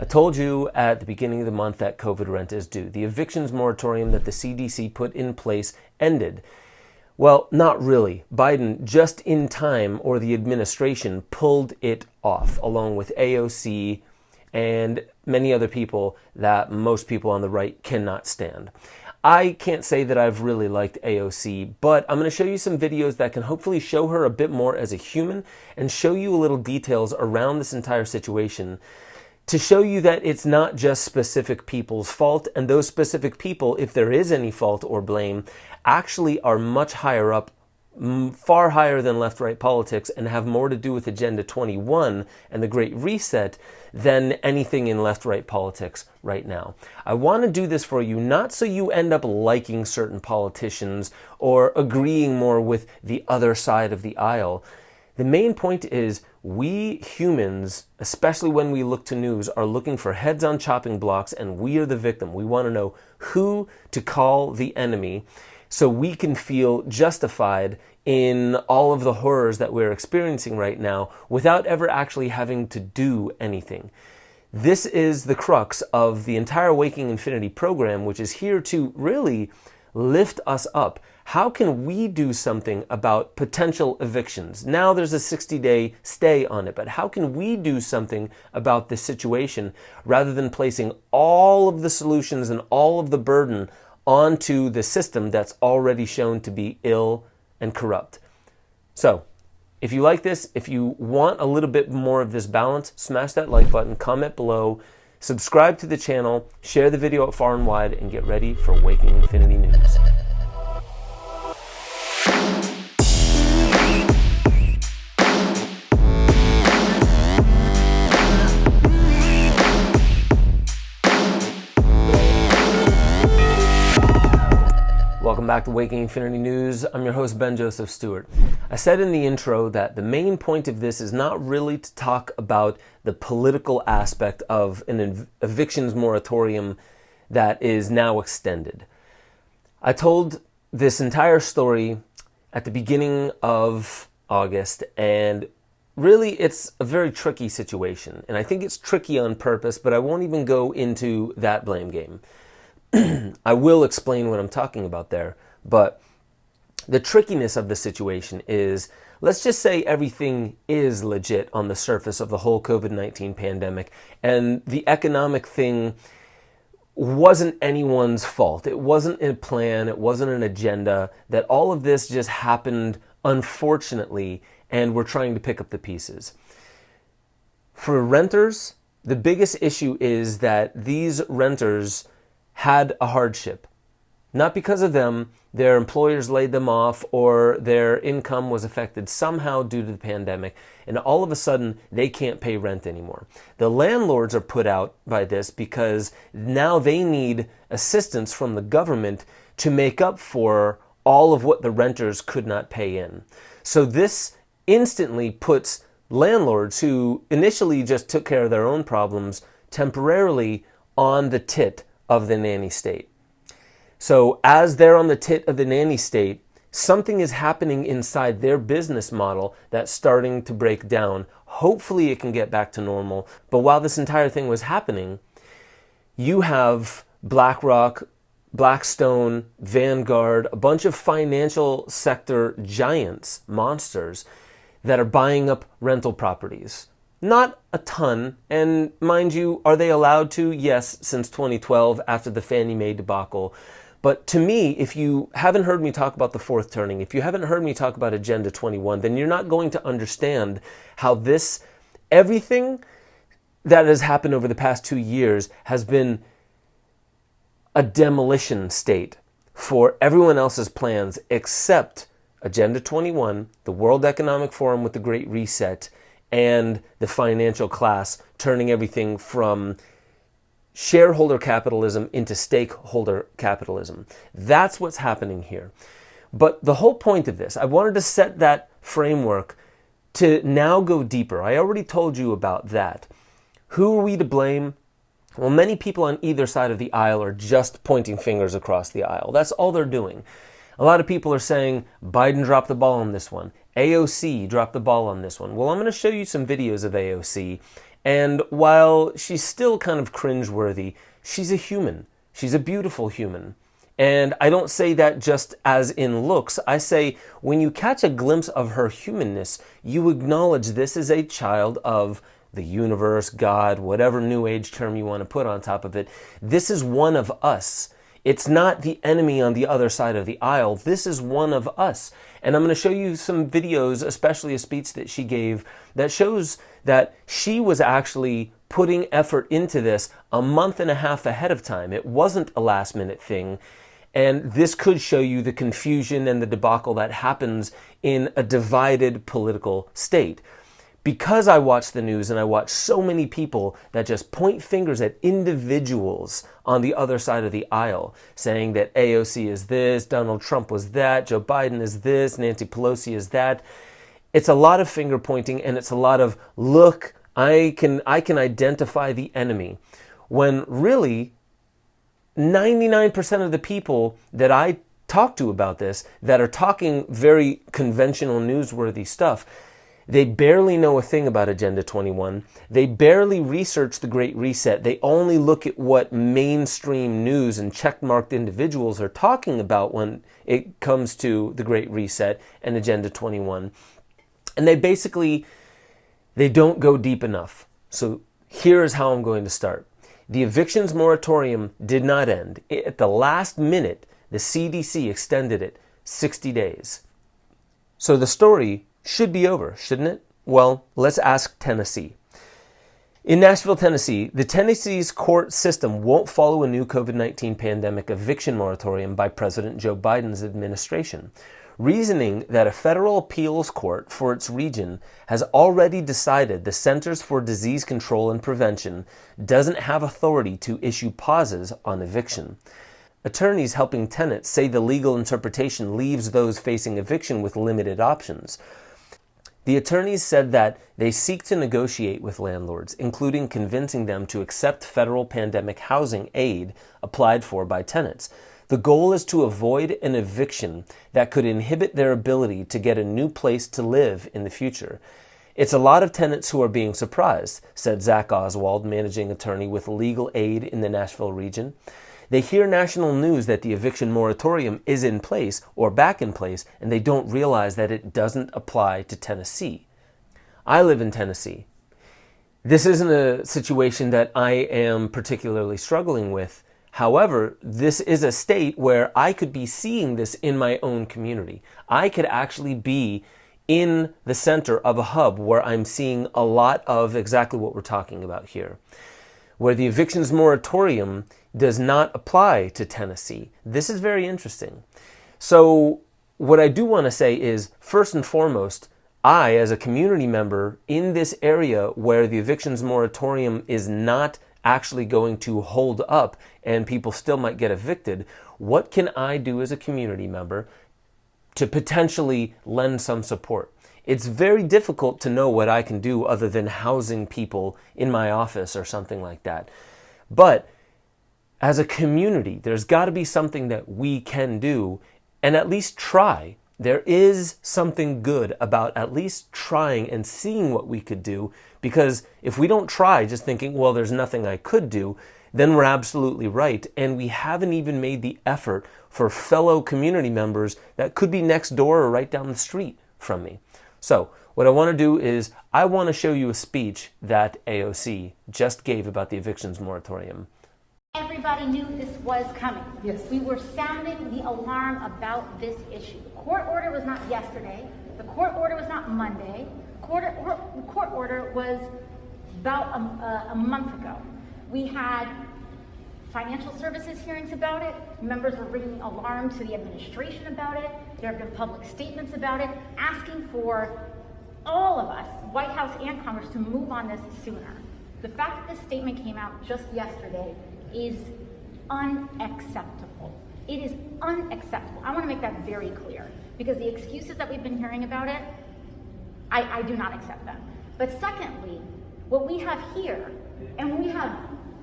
I told you at the beginning of the month that COVID rent is due. The evictions moratorium that the CDC put in place ended. Well, not really. Biden, just in time, or the administration, pulled it off, along with AOC and many other people that most people on the right cannot stand. I can't say that I've really liked AOC, but I'm going to show you some videos that can hopefully show her a bit more as a human and show you a little details around this entire situation to show you that it's not just specific people's fault, and those specific people, if there is any fault or blame, actually are much higher up, far higher than left-right politics, and have more to do with Agenda 21 and the Great Reset than anything in left-right politics right now. I want to do this for you, not so you end up liking certain politicians or agreeing more with the other side of the aisle. The main point is we humans, especially when we look to news, are looking for heads on chopping blocks, and we are the victim. We want to know who to call the enemy so we can feel justified in all of the horrors that we're experiencing right now without ever actually having to do anything. This is the crux of the entire Waking Infinity program, which is here to really lift us up. How can we do something about potential evictions? Now there's a 60-day stay on it, but how can we do something about this situation rather than placing all of the solutions and all of the burden onto the system that's already shown to be ill and corrupt? So, if you like this, if you want a little bit more of this balance, smash that like button, comment below, subscribe to the channel, share the video out far and wide, and get ready for Waking Infinity News. Welcome back to Waking Infinity News. I'm your host, Ben Joseph Stewart. I said in the intro that the main point of this is not really to talk about the political aspect of an evictions moratorium that is now extended. I told this entire story at the beginning of August, and really it's a very tricky situation. And I think it's tricky on purpose, but I won't even go into that blame game. I will explain what I'm talking about there, but the trickiness of the situation is, let's just say everything is legit on the surface of the whole COVID-19 pandemic, and the economic thing wasn't anyone's fault. It wasn't a plan, it wasn't an agenda, that all of this just happened unfortunately, and we're trying to pick up the pieces. For renters, the biggest issue is that these renters had a hardship. Not because of them, their employers laid them off, or their income was affected somehow due to the pandemic, and all of a sudden they can't pay rent anymore. The landlords are put out by this because now they need assistance from the government to make up for all of what the renters could not pay in. So this instantly puts landlords who initially just took care of their own problems temporarily on the tit of the nanny state. So as they're on the tit of the nanny state, something is happening inside their business model that's starting to break down. Hopefully it can get back to normal. But while this entire thing was happening, you have BlackRock, Blackstone, Vanguard, a bunch of financial sector giants, monsters, that are buying up rental properties. Not a ton, and mind you, are they allowed to? Yes, since 2012, after the Fannie Mae debacle. But to me, if you haven't heard me talk about the fourth turning, if you haven't heard me talk about Agenda 21, then you're not going to understand how everything that has happened over the past 2 years has been a demolition state for everyone else's plans except Agenda 21, the World Economic Forum with the Great Reset, and the financial class turning everything from shareholder capitalism into stakeholder capitalism. That's what's happening here. But the whole point of this, I wanted to set that framework to now go deeper. I already told you about that. Who are we to blame? Well, many people on either side of the aisle are just pointing fingers across the aisle. That's all they're doing. A lot of people are saying Biden dropped the ball on this one. AOC dropped the ball on this one. Well, I'm going to show you some videos of AOC And while she's still kind of cringeworthy, she's a human. She's a beautiful human. And I don't say that just as in looks. I say when you catch a glimpse of her humanness, you acknowledge this is a child of the universe, God, whatever new age term you want to put on top of it. This is one of us. It's not the enemy on the other side of the aisle. This is one of us. And I'm going to show you some videos, especially a speech that she gave, that shows that she was actually putting effort into this a month and a half ahead of time. It wasn't a last minute thing. And this could show you the confusion and the debacle that happens in a divided political state. Because I watch the news and I watch so many people that just point fingers at individuals on the other side of the aisle, saying that AOC is this, Donald Trump was that, Joe Biden is this, Nancy Pelosi is that. It's a lot of finger pointing, and it's a lot of, look, I can identify the enemy. When really, 99% of the people that I talk to about this, that are talking very conventional, newsworthy stuff, they barely know a thing about Agenda 21. They barely research the Great Reset. They only look at what mainstream news and checkmarked individuals are talking about when it comes to the Great Reset and Agenda 21. And they don't go deep enough. So here's how I'm going to start. The evictions moratorium did not end. At the last minute, the CDC extended it 60 days. So the story should be over, shouldn't it? Well, let's ask Tennessee. In Nashville, Tennessee, the Tennessee's court system won't follow a new COVID-19 pandemic eviction moratorium by President Joe Biden's administration, reasoning that a federal appeals court for its region has already decided the Centers for Disease Control and Prevention doesn't have authority to issue pauses on eviction. Attorneys helping tenants say the legal interpretation leaves those facing eviction with limited options. The attorneys said that they seek to negotiate with landlords, including convincing them to accept federal pandemic housing aid applied for by tenants. The goal is to avoid an eviction that could inhibit their ability to get a new place to live in the future. It's a lot of tenants who are being surprised, said Zach Oswald, managing attorney with legal aid in the Nashville region. They hear national news that the eviction moratorium is in place or back in place, and they don't realize that it doesn't apply to Tennessee. I live in Tennessee. This isn't a situation that I am particularly struggling with. However, this is a state where I could be seeing this in my own community. I could actually be in the center of a hub where I'm seeing a lot of exactly what we're talking about here, where the evictions moratorium does not apply to Tennessee. This is very interesting. So what I do want to say is, first and foremost, I, as a community member in this area where the evictions moratorium is not actually going to hold up and people still might get evicted, what can I do as a community member to potentially lend some support? It's very difficult to know what I can do other than housing people in my office or something like that. But as a community, there's got to be something that we can do and at least try. There is something good about at least trying and seeing what we could do, because if we don't try just thinking, well, there's nothing I could do, then we're absolutely right. And we haven't even made the effort for fellow community members that could be next door or right down the street from me. So what I want to do is I want to show you a speech that AOC just gave about the evictions moratorium. Everybody knew this was coming. Yes. We were sounding the alarm about this issue. The court order was not yesterday. The court order was not Monday. The court order was about a month ago. We had financial services hearings about it. Members were bringing alarm to the administration about it. There have been public statements about it, asking for all of us, White House and Congress, to move on this sooner. The fact that this statement came out just yesterday is unacceptable. It is unacceptable. I want to make that very clear, because the excuses that we've been hearing about it, I do not accept them. But secondly, what we have here, and when we have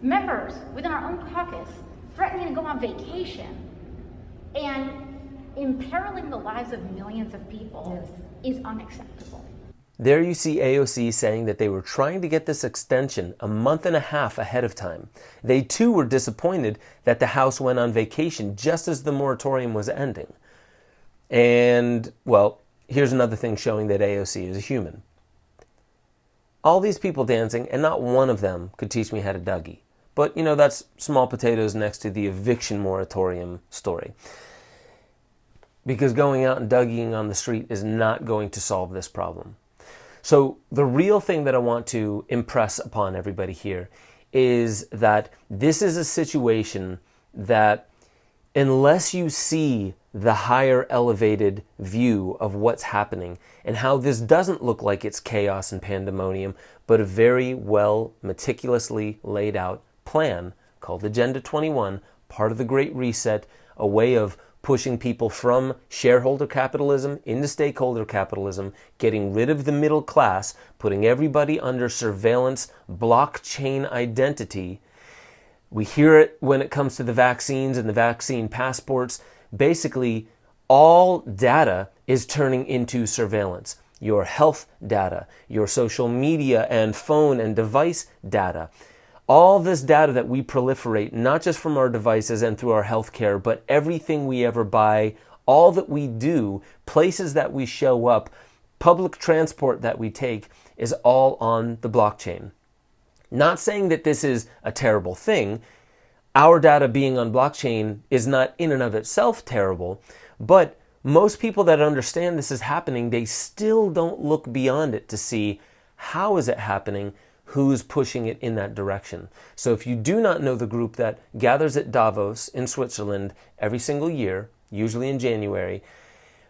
members within our own caucus threatening to go on vacation and imperiling the lives of millions of people, is unacceptable. There you see AOC saying that they were trying to get this extension a month and a half ahead of time. They too were disappointed that the House went on vacation just as the moratorium was ending. And, well, here's another thing showing that AOC is a human. All these people dancing, and not one of them could teach me how to Dougie. But, that's small potatoes next to the eviction moratorium story. Because going out and Dougieing on the street is not going to solve this problem. So the real thing that I want to impress upon everybody here is that this is a situation that, unless you see the higher elevated view of what's happening and how this doesn't look like it's chaos and pandemonium, but a very well meticulously laid out plan called Agenda 21, part of the Great Reset, a way of pushing people from shareholder capitalism into stakeholder capitalism, getting rid of the middle class, putting everybody under surveillance, blockchain identity. We hear it when it comes to the vaccines and the vaccine passports. Basically, all data is turning into surveillance. Your health data, your social media and phone and device data. All this data that we proliferate, not just from our devices and through our healthcare, but everything we ever buy, all that we do, places that we show up, public transport that we take, is all on the blockchain. Not saying that this is a terrible thing. Our data being on blockchain is not in and of itself terrible, but most people that understand this is happening, they still don't look beyond it to see how is it happening, who's pushing it in that direction. So if you do not know the group that gathers at Davos in Switzerland every single year, usually in January,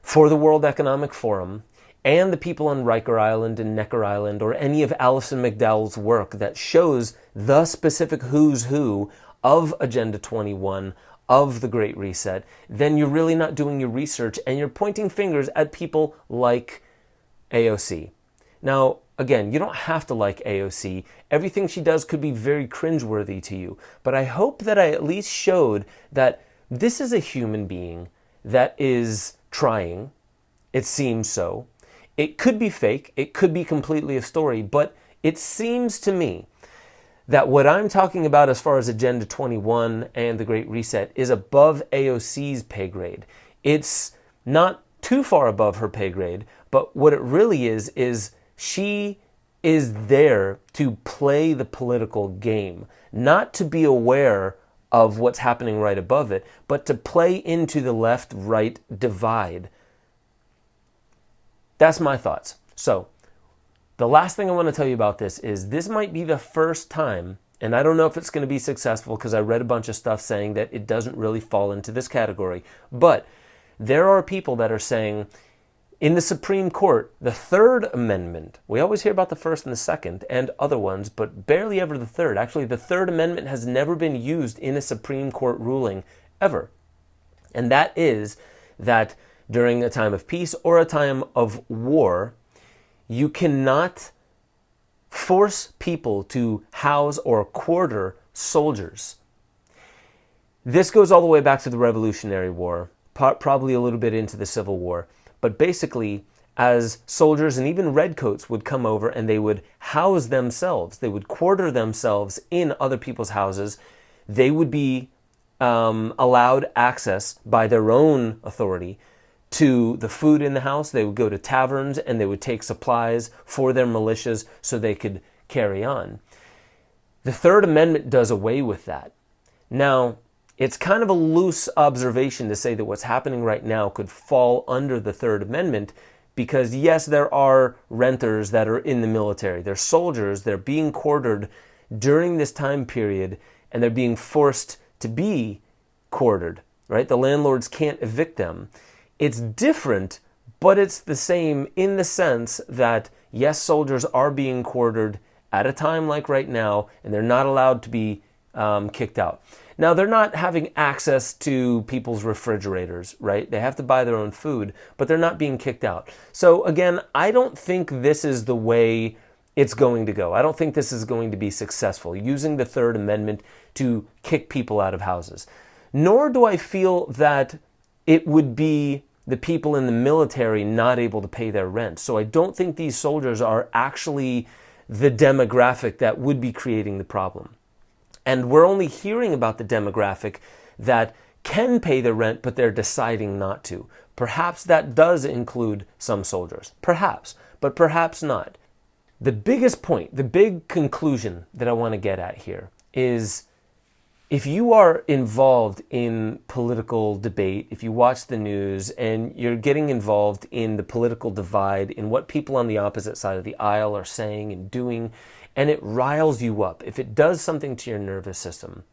for the World Economic Forum, and the people on Riker Island and Necker Island, or any of Alison McDowell's work that shows the specific who's who of Agenda 21, of the Great Reset, then you're really not doing your research and you're pointing fingers at people like AOC. Now, again, you don't have to like AOC. Everything she does could be very cringeworthy to you. But I hope that I at least showed that this is a human being that is trying. It seems so. It could be fake. It could be completely a story. But it seems to me that what I'm talking about as far as Agenda 21 and the Great Reset is above AOC's pay grade. It's not too far above her pay grade, but what it really is she is there to play the political game, not to be aware of what's happening right above it, but to play into the left-right divide. That's my thoughts. So, the last thing I want to tell you about this might be the first time, and I don't know if it's going to be successful because I read a bunch of stuff saying that it doesn't really fall into this category, but there are people that are saying, in the Supreme Court, the Third Amendment, we always hear about the First and the Second and other ones, but barely ever the Third. Actually, the Third Amendment has never been used in a Supreme Court ruling, ever. And that is that during a time of peace or a time of war, you cannot force people to house or quarter soldiers. This goes all the way back to the Revolutionary War, probably a little bit into the Civil War. But basically, as soldiers and even redcoats would come over and they would house themselves, they would quarter themselves in other people's houses, they would be allowed access by their own authority to the food in the house. They would go to taverns and they would take supplies for their militias so they could carry on. The Third Amendment does away with that. Now, it's kind of a loose observation to say that what's happening right now could fall under the Third Amendment because, yes, there are renters that are in the military. They're soldiers. They're being quartered during this time period, and they're being forced to be quartered, right? The landlords can't evict them. It's different, but it's the same in the sense that, yes, soldiers are being quartered at a time like right now, and they're not allowed to be kicked out. Now, they're not having access to people's refrigerators, right? They have to buy their own food, but they're not being kicked out. So again, I don't think this is the way it's going to go. I don't think this is going to be successful, using the Third Amendment to kick people out of houses. Nor do I feel that it would be the people in the military not able to pay their rent. So I don't think these soldiers are actually the demographic that would be creating the problem. And we're only hearing about the demographic that can pay their rent, but they're deciding not to. Perhaps that does include some soldiers. Perhaps, but perhaps not. The biggest point, the big conclusion that I want to get at here is, if you are involved in political debate, if you watch the news and you're getting involved in the political divide, in what people on the opposite side of the aisle are saying and doing, and it riles you up, if it does something to your nervous system,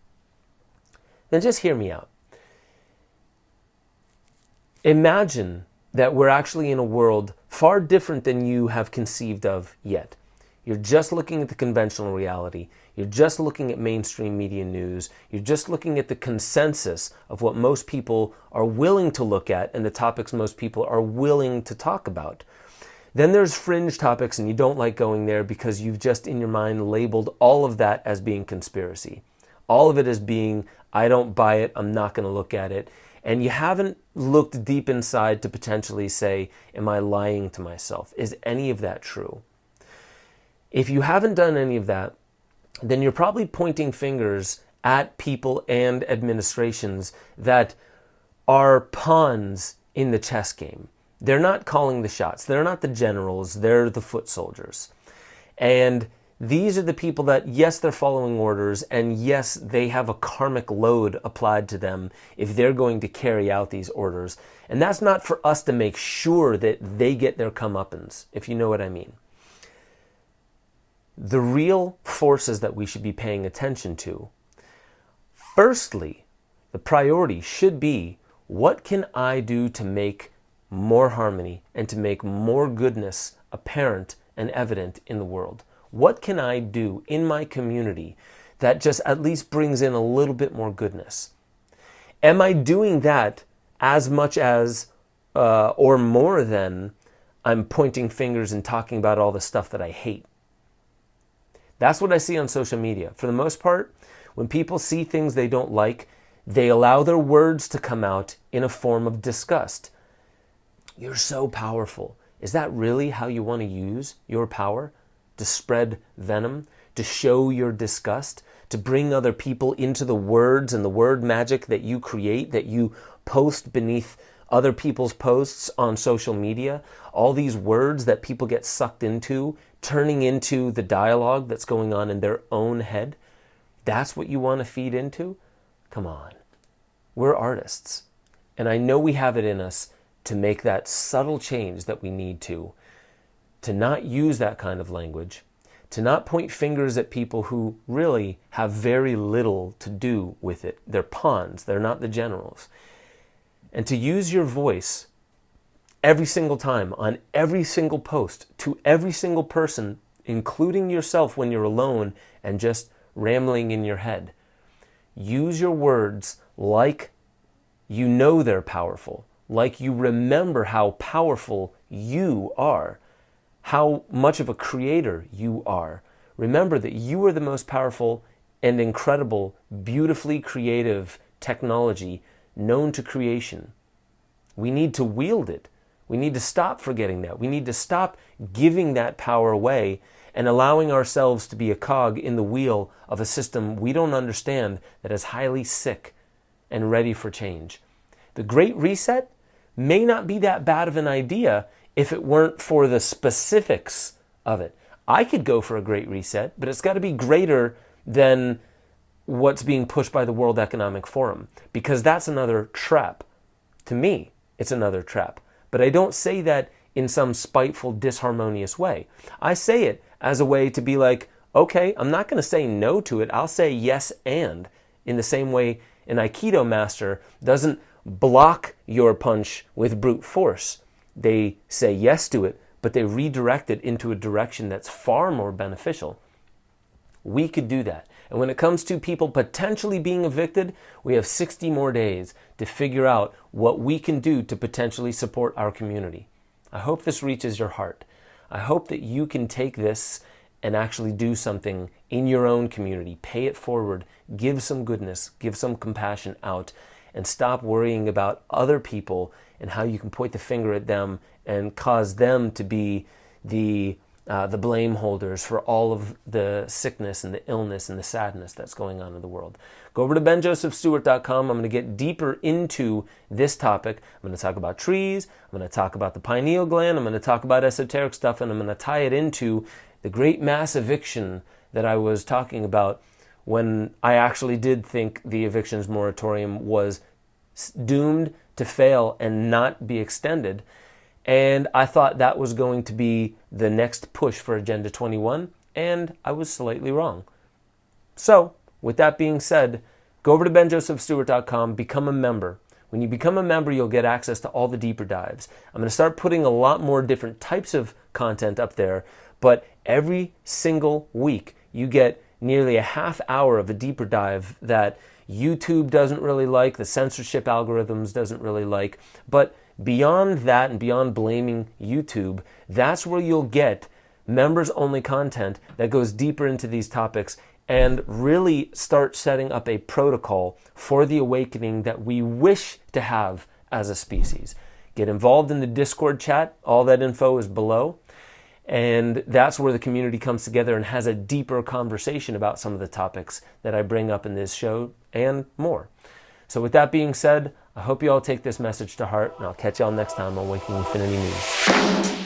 then just hear me out. Imagine that we're actually in a world far different than you have conceived of yet. You're just looking at the conventional reality. You're just looking at mainstream media news. You're just looking at the consensus of what most people are willing to look at and the topics most people are willing to talk about. Then there's fringe topics, and you don't like going there because you've just in your mind labeled all of that as being conspiracy. All of it as being, I don't buy it, I'm not going to look at it. And you haven't looked deep inside to potentially say, am I lying to myself? Is any of that true? If you haven't done any of that, then you're probably pointing fingers at people and administrations that are pawns in the chess game. They're not calling the shots. They're not the generals. They're the foot soldiers. And these are the people that, yes, they're following orders, and yes, they have a karmic load applied to them if they're going to carry out these orders. And that's not for us to make sure that they get their comeuppance, if you know what I mean. The real forces that we should be paying attention to, firstly, the priority should be, what can I do to make more harmony and to make more goodness apparent and evident in the world? What can I do in my community that just at least brings in a little bit more goodness? Am I doing that as much as or more than I'm pointing fingers and talking about all the stuff that I hate? That's what I see on social media. For the most part, when people see things they don't like, they allow their words to come out in a form of disgust. You're so powerful. Is that really how you want to use your power? To spread venom? To show your disgust? To bring other people into the words and the word magic that you create, that you post beneath other people's posts on social media? All these words that people get sucked into, turning into the dialogue that's going on in their own head? That's what you want to feed into? Come on. We're artists. And I know we have it in us to make that subtle change that we need to not use that kind of language, to not point fingers at people who really have very little to do with it. They're pawns. They're not the generals. And to use your voice every single time, on every single post, to every single person, including yourself when you're alone and just rambling in your head. Use your words like you know they're powerful, like you remember how powerful you are, how much of a creator you are. Remember that you are the most powerful and incredible, beautifully creative technology known to creation. We need to wield it. We need to stop forgetting that. We need to stop giving that power away and allowing ourselves to be a cog in the wheel of a system we don't understand that is highly sick and ready for change. The Great Reset may not be that bad of an idea if it weren't for the specifics of it. I could go for a Great Reset, but it's got to be greater than what's being pushed by the World Economic Forum, because that's another trap. To me, it's another trap. But I don't say that in some spiteful, disharmonious way. I say it as a way to be like, okay, I'm not going to say no to it. I'll say yes and, in the same way an Aikido master doesn't block your punch with brute force. They say yes to it, but they redirect it into a direction that's far more beneficial. We could do that. And when it comes to people potentially being evicted, we have 60 more days to figure out what we can do to potentially support our community. I hope this reaches your heart. I hope that you can take this and actually do something in your own community. Pay it forward. Give some goodness. Give some compassion out. and stop worrying about other people and how you can point the finger at them and cause them to be the blame holders for all of the sickness and the illness and the sadness that's going on in the world. Go over to benjosephstewart.com. I'm going to get deeper into this topic. I'm going to talk about trees. I'm going to talk about the pineal gland. I'm going to talk about esoteric stuff, and I'm going to tie it into the great mass eviction that I was talking about when I actually did think the evictions moratorium was doomed to fail and not be extended. And I thought that was going to be the next push for Agenda 21, and I was slightly wrong. So, with that being said, go over to benjosephstewart.com, become a member. When you become a member, you'll get access to all the deeper dives. I'm going to start putting a lot more different types of content up there, but every single week you get nearly a half hour of a deeper dive that YouTube doesn't really like, the censorship algorithms doesn't really like, but beyond that and beyond blaming YouTube, that's where you'll get members-only content that goes deeper into these topics and really start setting up a protocol for the awakening that we wish to have as a species. Get involved in the Discord chat. All that info is below. And that's where the community comes together and has a deeper conversation about some of the topics that I bring up in this show and more. So with that being said, I hope you all take this message to heart, and I'll catch you all next time on Waking Infinity News.